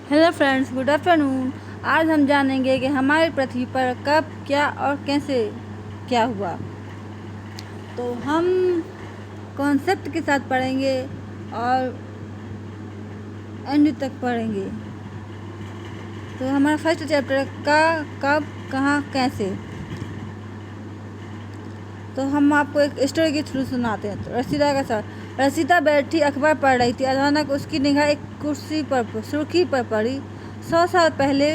Hello friends, good afternoon. आज हम जानेंगे कि हमारी पृथ्वी पर कब, क्या और कैसे क्या हुआ। तो हम कॉन्सेप्ट के साथ पढ़ेंगे और एंड तक पढ़ेंगे। तो हमारा फर्स्ट चैप्टर का कब, कहाँ, कैसे। तो हम आपको एक स्टोरी के थ्रू सुनाते हैं। तो रसीदा का सर रसीदा बैठी अखबार पढ़ रही थी। अचानक उसकी निगाह एक कुर्सी पर सुर्खी पर पड़ी। 100 साल पहले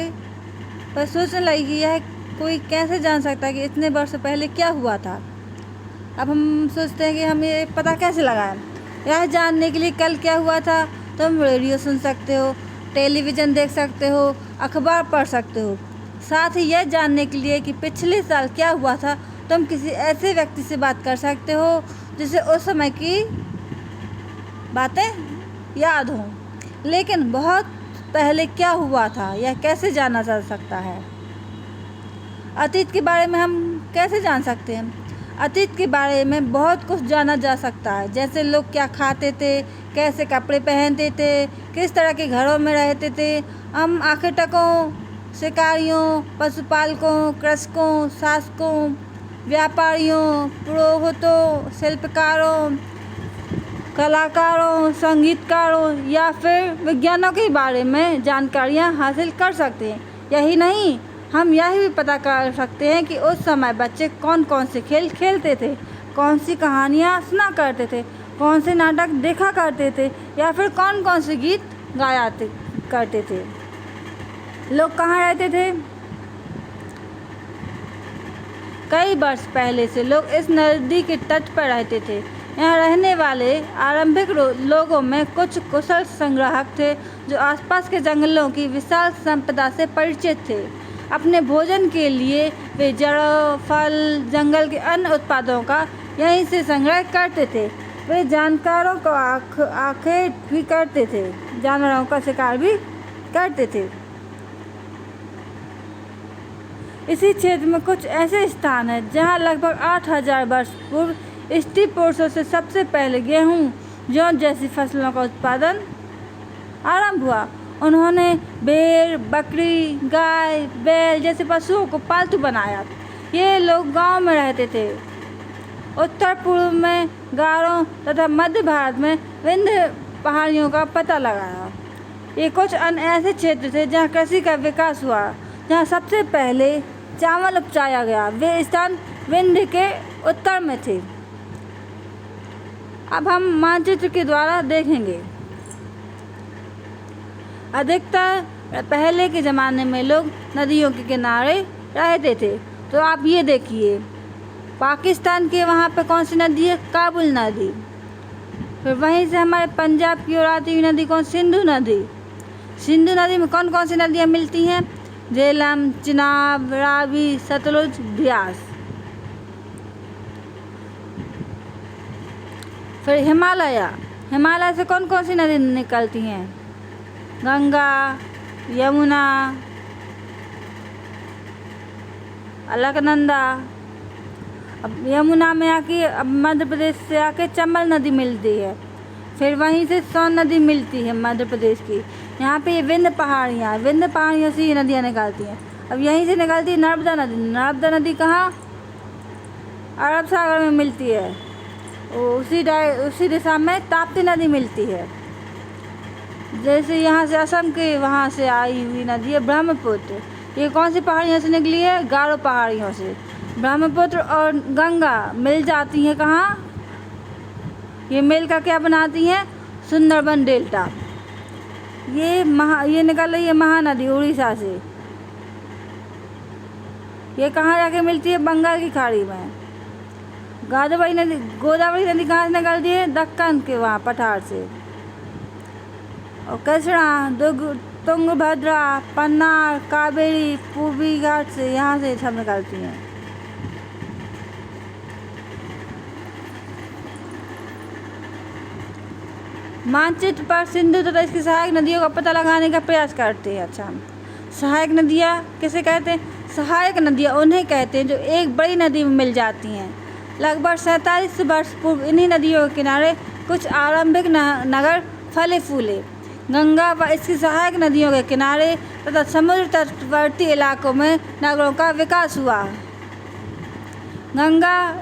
पर सोचने लगी कि यह कोई कैसे जान सकता है कि इतने वर्ष पहले क्या हुआ था। अब हम सोचते हैं कि हम ये पता कैसे लगाएं। यह जानने के लिए कल क्या हुआ था, तुम रेडियो सुन सकते हो, टेलीविज़न देख सकते हो, अखबार पढ़ सकते हो। साथ ही यह जानने के लिए कि पिछले साल क्या हुआ था, तुम किसी ऐसे व्यक्ति से बात कर सकते हो जिसे उस समय की बातें याद हों। लेकिन बहुत पहले क्या हुआ था यह कैसे जाना जा सकता है। अतीत के बारे में हम कैसे जान सकते हैं। अतीत के बारे में बहुत कुछ जाना जा सकता है, जैसे लोग क्या खाते थे, कैसे कपड़े पहनते थे, किस तरह के घरों में रहते थे। हम आखिरटकों, शिकारियों, पशुपालकों, कृषकों, शासकों, व्यापारियों, पुरोहितों, शिल्पकारों, कलाकारों, संगीतकारों या फिर विज्ञानों के बारे में जानकारियाँ हासिल कर सकते हैं। यही नहीं, हम यह भी पता कर सकते हैं कि उस समय बच्चे कौन कौन से खेल खेलते थे, कौन सी कहानियाँ सुना करते थे, कौन से नाटक देखा करते थे या फिर कौन कौन से गीत गाया करते थे। लोग कहाँ रहते थे। कई वर्ष पहले से लोग इस नदी के तट पर रहते थे। यहाँ रहने वाले आरंभिक लोगों में कुछ कुशल संग्राहक थे जो आसपास के जंगलों की विशाल संपदा से परिचित थे। अपने भोजन के लिए वे जड़ों, फल, जंगल के अन्य उत्पादों का यहीं से संग्रह करते थे। वे जानकारों को आखेट भी करते थे, जानवरों का शिकार भी करते थे। इसी क्षेत्र में कुछ ऐसे स्थान हैं जहाँ लगभग 8000 वर्ष पूर्व स्त्री पुरुषों से सबसे पहले गेहूँ, जौ जैसी फसलों का उत्पादन आरंभ हुआ। उन्होंने भेड़, बकरी, गाय, बैल जैसे पशुओं को पालतू बनाया। ये लोग गांव में रहते थे। उत्तर पूर्व में गारों तथा मध्य भारत में विंध्य पहाड़ियों का पता लगाया। ये कुछ अन्य ऐसे क्षेत्र थे जहाँ कृषि का विकास हुआ, जहाँ सबसे पहले चावल उपजाया गया। वे स्थान विंध्य के उत्तर में थे। अब हम मानचित्र के द्वारा देखेंगे। अधिकतर पहले के ज़माने में लोग नदियों के किनारे रहते थे। तो आप ये देखिए, पाकिस्तान के वहाँ पे कौन सी नदी है, काबुल नदी। फिर वहीं से हमारे पंजाब की ओर आती हुई नदी कौन, सिंधु नदी। सिंधु नदी में कौन कौन सी नदियाँ मिलती हैं, झेलम, चिनाब, रावी, सतलुज, ब्यास। फिर हिमालय से कौन कौन सी नदी निकलती हैं, गंगा, यमुना, अलकनंदा। अब यमुना में आके अब मध्य प्रदेश से आके चंबल नदी मिलती है। फिर वहीं से सोन नदी मिलती है मध्य प्रदेश की। यहाँ पे ये विंध्य पहाड़ियों से ये नदियाँ निकलती हैं। अब यहीं से निकलती है नर्मदा नदी कहाँ, अरब सागर में मिलती है। उसी दिशा में ताप्ती नदी मिलती है। जैसे यहाँ से असम के वहाँ से आई हुई नदी है ब्रह्मपुत्र। ये कौन सी पहाड़ियों से निकली है, गारो पहाड़ियों से। ब्रह्मपुत्र और गंगा मिल जाती हैं कहाँ, ये मिल का क्या बनाती हैं, सुंदरबन डेल्टा। ये निकल रही है महानदी उड़ीसा से। ये कहाँ जाके मिलती है, बंगाल की खाड़ी में। गोदावरी नदी कहाँ से निकलती है, दक्कन के वहाँ पठार से। और कृष्णा, तुंगभद्रा, पन्नार, कावेरी, पूर्वी घाट से, यहाँ से सब निकलती हैं। मानचित्र पर सिंधु तथा इसकी सहायक नदियों का पता लगाने का प्रयास करते हैं। अच्छा, सहायक नदियाँ किसे कहते हैं, सहायक नदियाँ उन्हें कहते हैं जो एक बड़ी नदी में मिल जाती हैं। लगभग 47 वर्ष पूर्व इन्हीं नदियों के किनारे कुछ आरंभिक नगर फले फूले। गंगा व इसकी सहायक नदियों के किनारे तथा समुद्र तटवर्ती इलाकों में नगरों का विकास हुआ। गंगा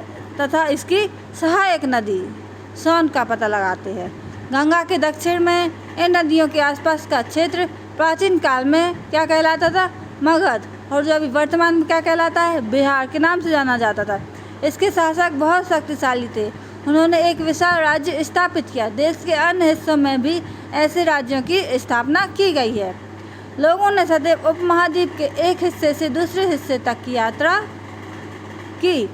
तथा इसकी सहायक नदी सोन का पता लगाते हैं। गंगा के दक्षिण में इन नदियों के आसपास का क्षेत्र प्राचीन काल में क्या कहलाता था? मगध, और जो अभी वर्तमान में क्या कहलाता है? बिहार के नाम से जाना जाता था। इसके शासक बहुत शक्तिशाली थे। उन्होंने एक विशाल राज्य स्थापित किया। देश के अन्य हिस्सों में भी ऐसे राज्यों की स्थापना की गई है। लोगों ने सदैव उपमहाद्वीप के एक हिस्से से दूसरे हिस्से तक की यात्रा की।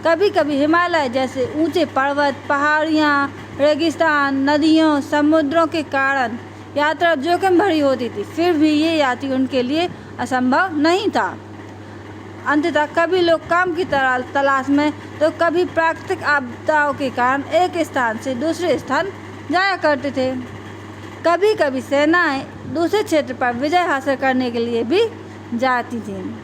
कभी कभी हिमालय जैसे ऊंचे पर्वत, पहाड़ियाँ, रेगिस्तान, नदियों, समुद्रों के कारण यात्रा जोखिम भरी होती थी। फिर भी ये यात्रा उनके लिए असंभव नहीं था। अंततः कभी लोग काम की तलाश में तो कभी प्राकृतिक आपदाओं के कारण एक स्थान से दूसरे स्थान जाया करते थे। कभी कभी सेनाएं दूसरे क्षेत्र पर विजय हासिल करने के लिए भी जाती थीं।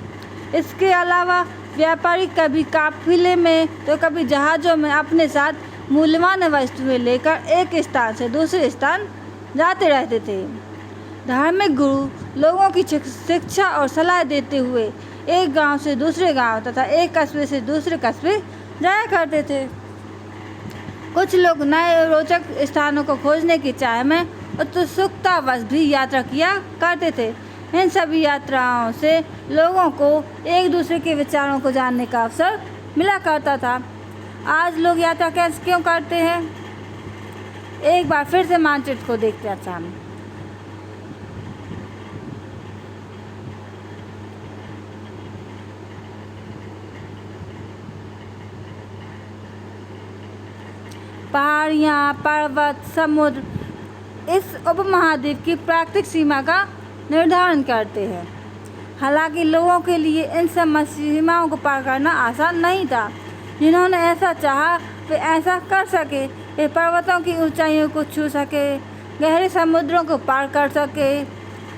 इसके अलावा व्यापारी कभी काफिले में तो कभी जहाज़ों में अपने साथ मूल्यवान वस्तुएं लेकर एक स्थान से दूसरे स्थान जाते रहते थे। धार्मिक गुरु लोगों की शिक्षा और सलाह देते हुए एक गांव से दूसरे गांव तथा एक कस्बे से दूसरे कस्बे जाया करते थे। कुछ लोग नए रोचक स्थानों को खोजने की चाह में उत्सुकतावश भी यात्रा किया करते थे। इन सभी यात्राओं से लोगों को एक दूसरे के विचारों को जानने का अवसर मिला करता था। आज लोग यात्रा कैसे क्यों करते हैं? एक बार फिर से मानचित्र को देखते हैं। अच्छा, पहाड़ियाँ, पर्वत, समुद्र इस उपमहाद्वीप की प्राकृतिक सीमा का निर्धारण करते हैं। हालांकि लोगों के लिए इन सब सीमाओं को पार करना आसान नहीं था। जिन्होंने ऐसा चाहा वे ऐसा कर सके। वे पर्वतों की ऊंचाइयों को छू सके, गहरे समुद्रों को पार कर सके।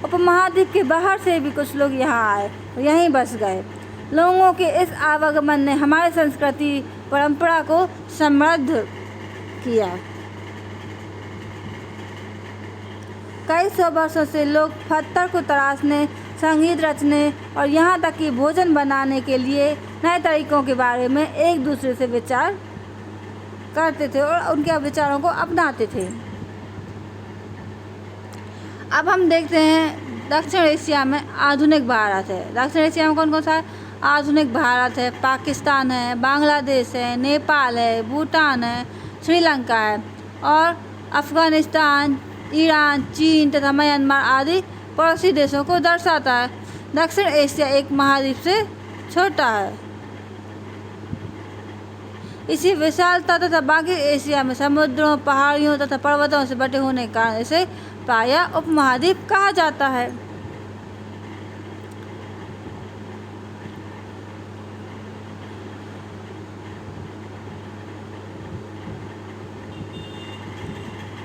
उपमहाद्वीप के बाहर से भी कुछ लोग यहाँ आए और यहीं बस गए। लोगों के इस आवागमन ने हमारी संस्कृति परंपरा को समृद्ध किया। कई सौ वर्षों से लोग पत्थर को तराशने, संगीत रचने और यहाँ तक कि भोजन बनाने के लिए नए तरीकों के बारे में एक दूसरे से विचार करते थे और उनके विचारों को अपनाते थे। अब हम देखते हैं दक्षिण एशिया में आधुनिक भारत है। दक्षिण एशिया में कौन कौन सा है? आधुनिक भारत है, पाकिस्तान है, बांग्लादेश है, नेपाल है, भूटान है, श्रीलंका है और अफगानिस्तान, ईरान, चीन तथा म्यांमार आदि पड़ोसी देशों को दर्शाता है। दक्षिण एशिया एक महाद्वीप से छोटा है। इसी विशालता तथा बाकी एशिया में समुद्रों, पहाड़ियों तथा पर्वतों से बटे होने के कारण इसे प्रायः उपमहाद्वीप कहा जाता है।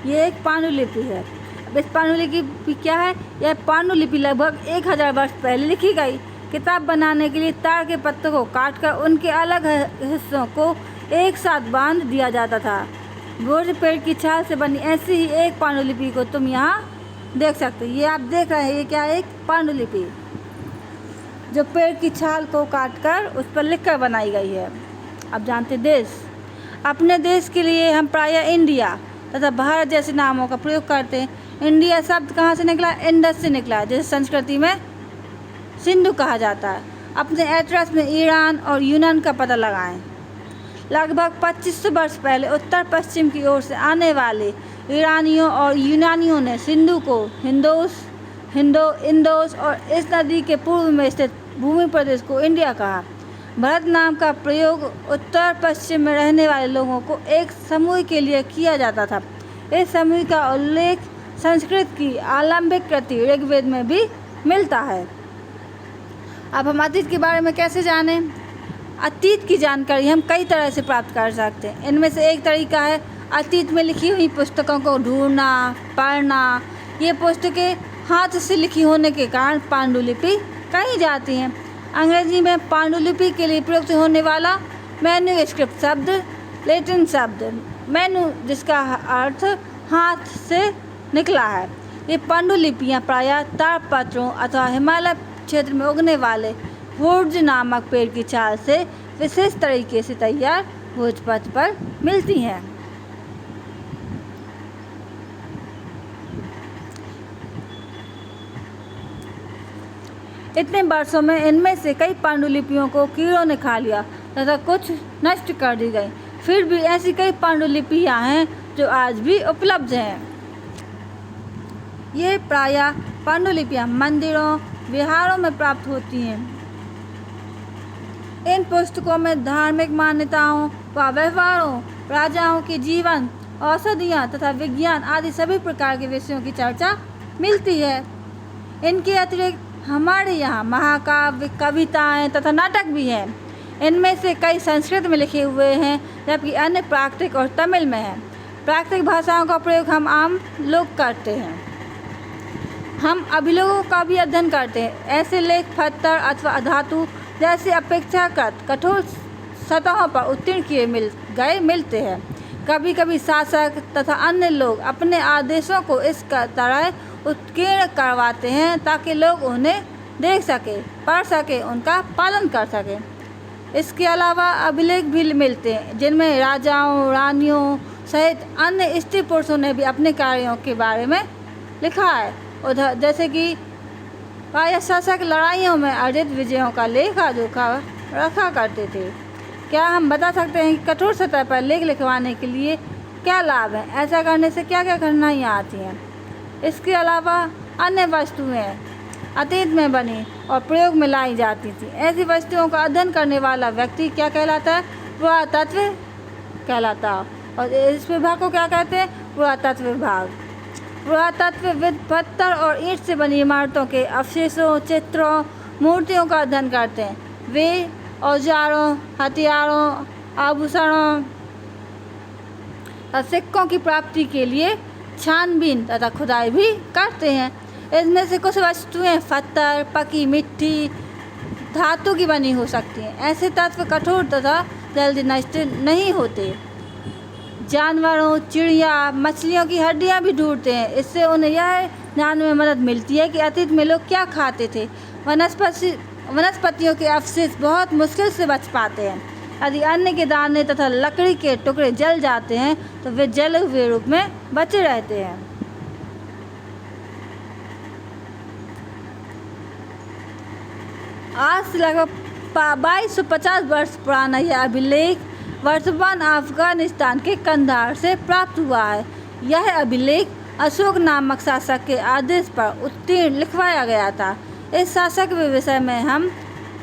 ये एक पांडुलिपि है। अब इस पांडुलिपि क्या है? यह पांडुलिपि लगभग 1000 वर्ष पहले लिखी गई। किताब बनाने के लिए ताड़ के पत्तों को काटकर उनके अलग हिस्सों को एक साथ बांध दिया जाता था। बोझ पेड़ की छाल से बनी ऐसी ही एक पांडुलिपि को तुम यहाँ देख सकते हो। ये आप देख रहे हैं, ये क्या है? एक पांडुलिपि जो पेड़ की छाल को काटकर उस पर लिखकर बनाई गई है। अब जानते देश। अपने देश के लिए हम प्रायः इंडिया तथा भारत जैसे नामों का प्रयोग करते हैं। इंडिया शब्द कहाँ से निकला? इंडस से निकला है, जैसे संस्कृति में सिंधु कहा जाता है। अपने एड्रेस में ईरान और यूनान का पता लगाएं। लगभग 2500 वर्ष पहले उत्तर पश्चिम की ओर से आने वाले ईरानियों और यूनानियों ने सिंधु को इंडोस और इस नदी के पूर्व में स्थित भूमि प्रदेश को इंडिया कहा। भारत नाम का प्रयोग उत्तर पश्चिम में रहने वाले लोगों को एक समूह के लिए किया जाता था। इस समूह का उल्लेख संस्कृत की आलंबिक कृति ऋग्वेद में भी मिलता है। अब हम अतीत के बारे में कैसे जानें? अतीत की जानकारी हम कई तरह से प्राप्त कर सकते हैं। इनमें से एक तरीका है अतीत में लिखी हुई पुस्तकों को ढूंढना, पढ़ना। ये पुस्तकें हाथ से लिखी होने के कारण पांडुलिपि कही जाती हैं। अंग्रेजी में पांडुलिपि के लिए प्रयुक्त होने वाला मैन्युस्क्रिप्ट शब्द लैटिन शब्द मैनु, जिसका अर्थ हाथ से निकला है। ये पांडुलिपियाँ प्रायः ताड़पत्रों अथवा हिमालय क्षेत्र में उगने वाले भोज नामक पेड़ की छाल से विशेष तरीके से तैयार भोजपत्र पर मिलती हैं। इतने वर्षों में इनमें से कई पांडुलिपियों को कीड़ों ने खा लिया तथा कुछ नष्ट कर दी गई। फिर भी ऐसी कई पांडुलिपियाँ हैं जो आज भी उपलब्ध हैं। ये प्रायः पांडुलिपियाँ मंदिरों विहारों में प्राप्त होती हैं। इन पुस्तकों में धार्मिक मान्यताओं व व्यवहारों, राजाओं के जीवन, औषधियाँ तथा विज्ञान आदि सभी प्रकार के विषयों की चर्चा मिलती है। इनके अतिरिक्त हमारे यहाँ महाकाव्य, कविताएं तथा नाटक भी हैं। इनमें से कई संस्कृत में लिखे हुए हैं जबकि अन्य प्राकृतिक और तमिल में हैं। प्राकृतिक भाषाओं का प्रयोग हम आम लोग करते हैं। हम अभिलेखों का भी अध्ययन करते हैं। ऐसे लेख पत्थर अथवा धातु जैसे अपेक्षाकृत कठोर सतहों पर उत्तीर्ण किए मिलते हैं। कभी कभी शासक तथा अन्य लोग अपने आदेशों को इस तरह उत्कीर्ण करवाते हैं ताकि लोग उन्हें देख सके, पढ़ सके, उनका पालन कर सके। इसके अलावा अभिलेख भी मिलते हैं जिनमें राजाओं, रानियों सहित अन्य स्त्री पुरुषों ने भी अपने कार्यों के बारे में लिखा है। उधर जैसे कि प्रायः शासक लड़ाइयों में अर्जित विजयों का लेखा जोखा रखा करते थे। क्या हम बता सकते हैं कि कठोर सतह पर लेख लिखवाने के लिए क्या लाभ है? ऐसा करने से क्या क्या कठिनाइयाँ आती हैं? इसके अलावा अन्य वस्तुएं अतीत में बनी और प्रयोग में लाई जाती थी। ऐसी वस्तुओं का अध्ययन करने वाला व्यक्ति क्या कहलाता है? पुरातत्व कहलाता है। और इस विभाग को क्या कहते हैं? पुरातत्व विभाग। पुरातत्वविद पत्थर और ईंट से बनी इमारतों के अवशेषों, चित्रों, मूर्तियों का अध्ययन करते हैं। वे औजारों, हथियारों, आभूषणों और सिक्कों की प्राप्ति के लिए छानबीन तथा खुदाई भी करते हैं। इनमें से कुछ वस्तुएं पत्थर, पकी मिट्टी, धातु की बनी हो सकती हैं। ऐसे तत्व कठोर तथा जल्दी नष्ट नहीं होते। जानवरों, चिड़िया, मछलियों की हड्डियां भी ढूंढते हैं। इससे उन्हें यह जानने में मदद मिलती है कि अतीत में लोग क्या खाते थे। वनस्पतियों के अवशेष बहुत मुश्किल से बच पाते हैं। यदि अन्न के दाने तथा लकड़ी के टुकड़े जल जाते हैं तो वे जले हुए रूप में बचे रहते हैं। आज से लगभग 2250 वर्ष पुराना यह अभिलेख वर्तमान अफगानिस्तान के कंधार से प्राप्त हुआ है। यह अभिलेख अशोक नामक शासक के आदेश पर उत्तीर्ण लिखवाया गया था। इस शासक के विषय में हम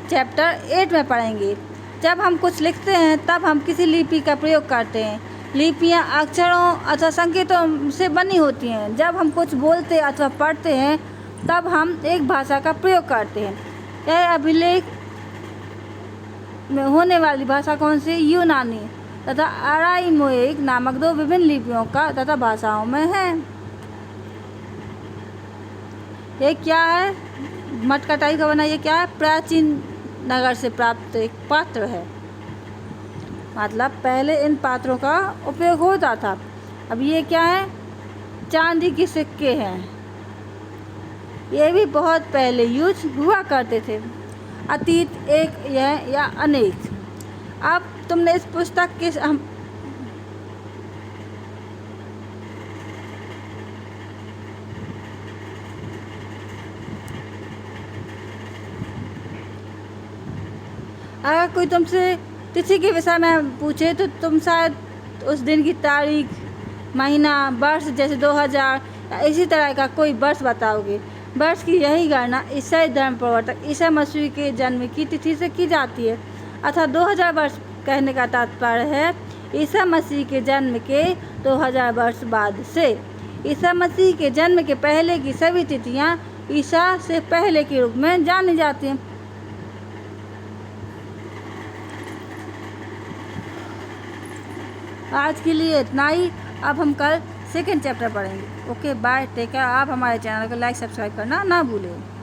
चैप्टर 8 में पढ़ेंगे। जब हम कुछ लिखते हैं तब हम किसी लिपि का प्रयोग करते हैं। लिपियाँ अक्षरों अथवा संकेतों से बनी होती हैं। जब हम कुछ बोलते अथवा पढ़ते हैं तब हम एक भाषा का प्रयोग करते हैं। यह अभिलेख में होने वाली भाषा कौन सी? यूनानी तथा अराइमोइक नामक दो विभिन्न लिपियों का तथा भाषाओं में है। ये क्या है? मटका टाइप का बना। ये क्या है? प्राचीन नगर से प्राप्त एक पात्र है। मतलब पहले इन पात्रों का उपयोग होता था। अब ये क्या है? चांदी के सिक्के हैं। ये भी बहुत पहले यूज हुआ करते थे। अतीत एक यह या अनेक। अब तुमने इस पुस्तक के अगर कोई तुमसे तिथि के विषय में पूछे तो तुम शायद उस दिन की तारीख, महीना, वर्ष जैसे 2000 या इसी तरह का कोई वर्ष बताओगे। वर्ष की यही गणना ईसाई धर्म प्रवर्तक ईसा मसीह के जन्म की तिथि से की जाती है। अर्थात 2000 वर्ष कहने का तात्पर्य है ईसा मसीह के जन्म के 2000 वर्ष बाद से। ईसा मसीह के जन्म के पहले की सभी तिथियां ईसा से पहले के रूप में जानी जाती हैं। आज के लिए इतना ही। अब हम कल सेकेंड चैप्टर पढ़ेंगे। Okay bye, take care. आप हमारे चैनल को लाइक सब्सक्राइब करना ना भूलें।